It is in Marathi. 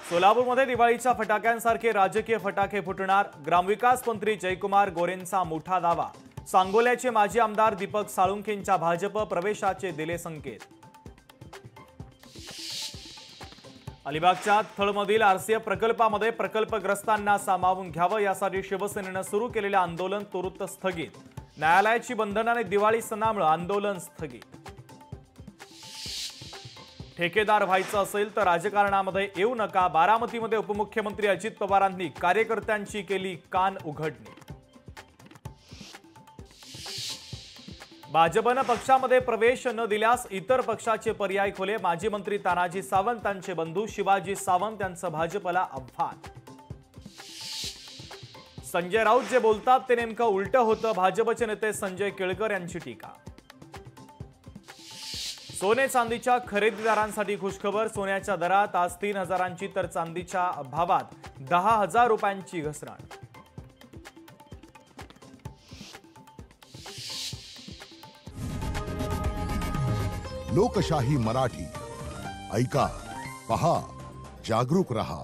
सोलापूरमध्ये दिवाळीच्या फटाक्यांसारखे राजकीय फटाके फुटणार। ग्रामविकास मंत्री जयकुमार गोरेंचा मोठा दावा। सांगोल्याचे माजी आमदार दीपक साळुंखेंच्या भाजप प्रवेशाचे दिले संकेत। अलिबागच्या थळमधील आरसीएफ प्रकल्पामध्ये प्रकल्पग्रस्तांना सामावून घ्यावं यासाठी शिवसेनेने सुरू केलेले आंदोलन तुरुत स्थगित। न्यायालयाची बंधनाने दिवाळी सणामुळे आंदोलन स्थगित। ठेकेदार व्हायचं असेल तर राजकारणामध्ये येऊ नका। बारामतीमध्ये उपमुख्यमंत्री अजित पवारांनी कार्यकर्त्यांची केली कान उघडणी। भाजपने पक्षामध्ये प्रवेश न दिल्यास इतर पक्षाचे पर्याय खुले। माजी मंत्री तानाजी सावंत यांचे बंधू शिवाजी सावंत यांचं भाजपला आव्हान। संजय राऊत जे बोलतात ते नेमकं उलटं होतं। भाजपचे नेते संजय केळकर यांची टीका। सोने चांदीच्या खरेदीदारांसाठी खुशखबर। सोन्याच्या दरात आज 3,000ची तर चांदीच्या भावात 10,000 रुपयांची घसरण। लोकशाही मराठी ऐका, पहा, जागरूक रहा।